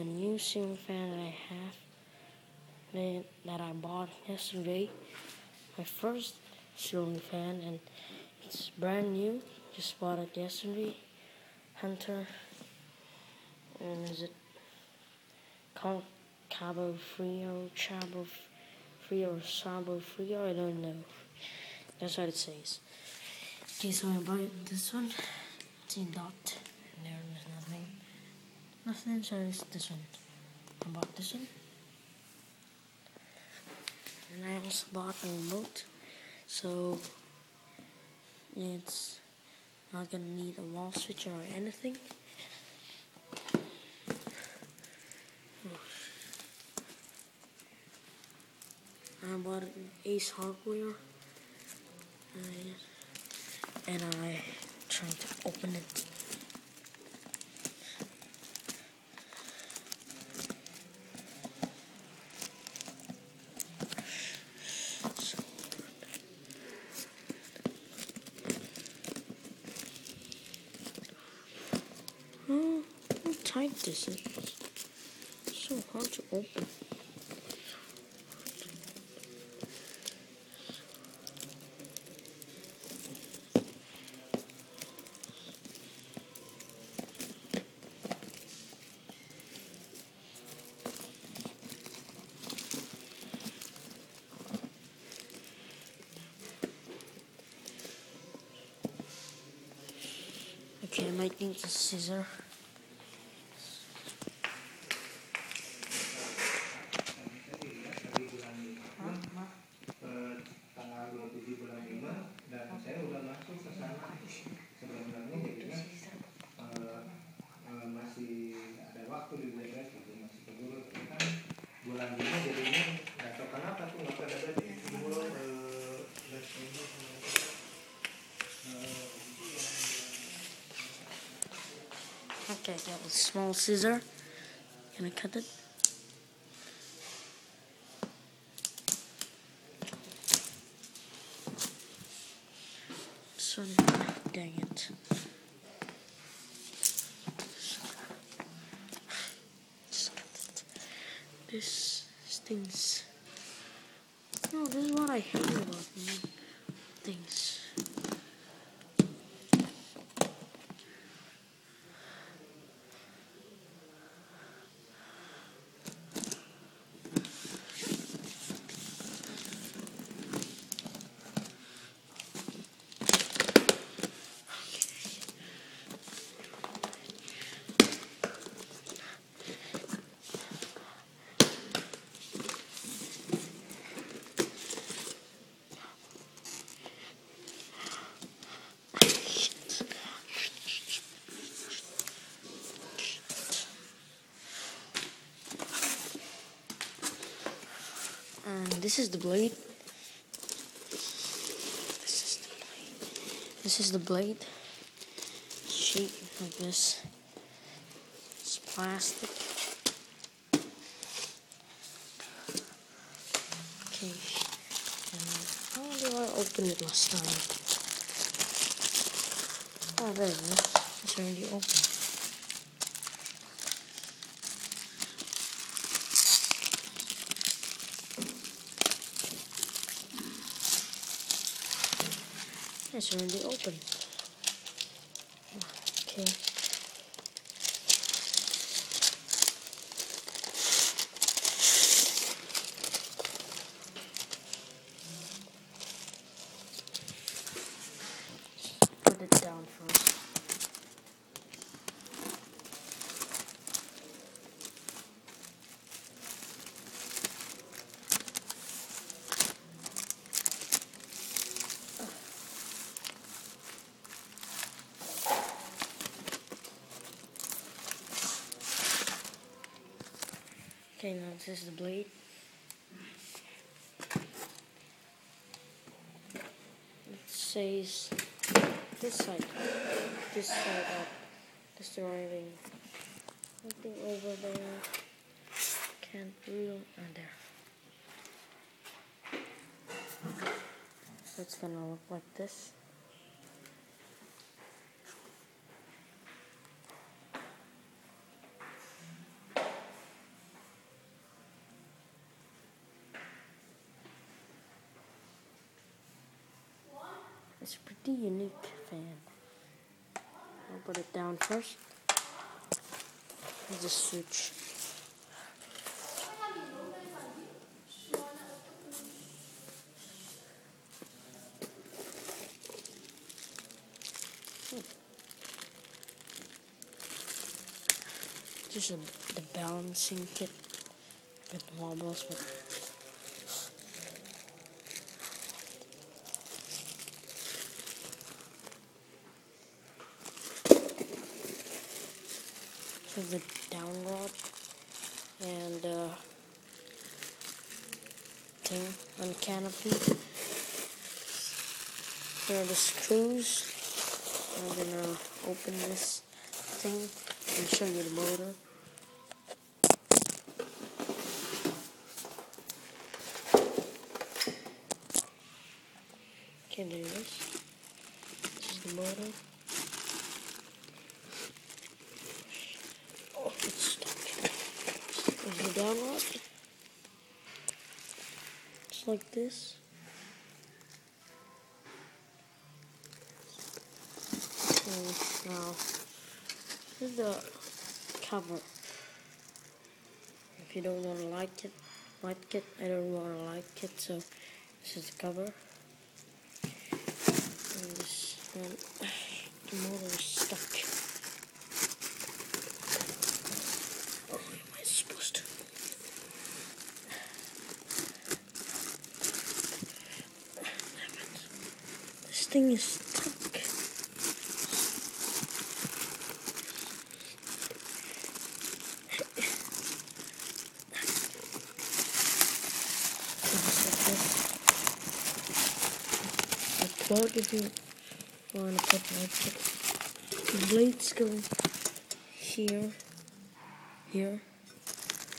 the new ceiling fan that I have that I bought yesterday. My first ceiling fan, and it's brand new. Just bought it yesterday. Hunter, and is it called Cabo Frio, Chabo Frio, or Sabo Frio? I don't know. That's what it says. Okay, so I bought this one. It's a dot. And there's nothing. Nothing, so it's this one. I bought this one. And I also bought a remote. So it's not gonna need a wall switch or anything. I bought it in Ace Hardware. And I tried to open it. Oh, how tight this is. It's so hard to open. Okay, I might need a scissor. Okay, I got a small scissor. Can I cut it? So, dang it. Just cut it. This stings. No, this is what I hate about things. And this is the blade. This is the blade. Sheet like this. It's plastic. Okay. And how do I open it last time? Oh, there it is. It's already open. It's already open. Okay. Put it down first. Okay, now this is the blade. It says this side up. This driving. Nothing over there. Can't real and there. So it's gonna look like this. the unique fan. I'll put it down first. The switch. Just the balancing kit. It wobbles, but so the down rod and thing on canopy. Here are the screws. I'm gonna open this thing and show you the motor. Can do this. This is the motor. Oh, it's stuck. There's the down rod. Just like this. And now, this is the cover. If you don't want to like it, I don't want to like it, so this is the cover. And this one, the motor is stuck. Oh, am I supposed to? This thing is stuck. Plug if you want to put like it. The blades go here. And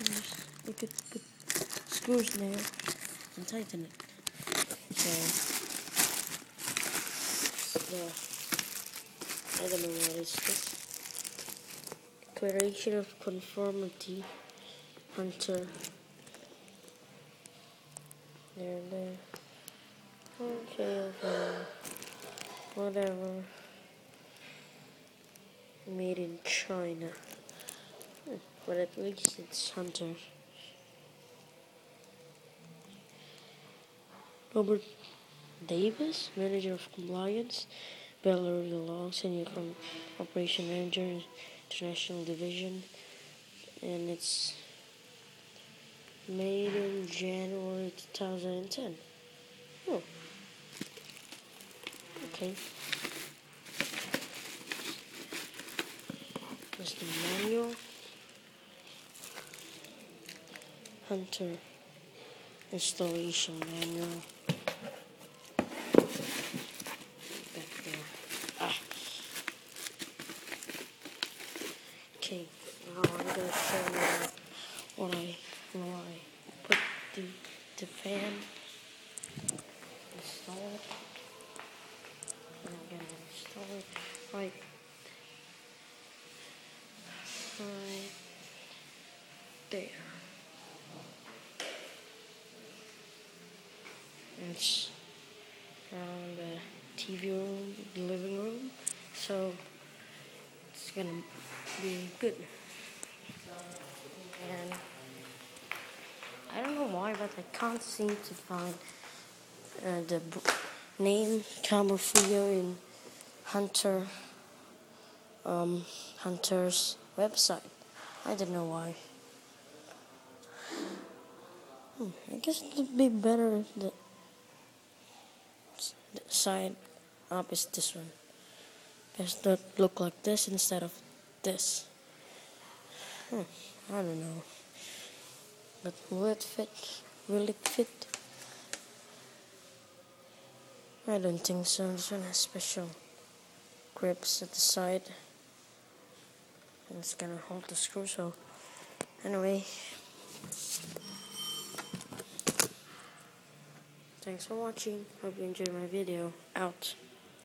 just you could put screws there and tighten it. So I don't know what is this. Declaration of conformity, Hunter. There. Okay, whatever. Made in China. But at least it's Hunter. Robert Davis, Manager of Compliance. Valerie Long, Senior Operation Manager, International Division. And it's made in January 2010. Oh. Okay. Here's the manual. Hunter installation manual. Back there. Okay, now I'm gonna show you what I put the fan, install it. And I'm gonna install it right there. And it's around the TV room, the living room, so it's gonna be good. And I don't know why, but I can't seem to find the name Camerfrio in Hunter's website. I don't know why. I guess it would be better if the side up is this one. Does that look like this instead of this? I don't know. But will it fit? Will it fit? I don't think so. This one has special grips at the side. And it's gonna hold the screw, so anyway. Thanks for watching. Hope you enjoyed my video. Out.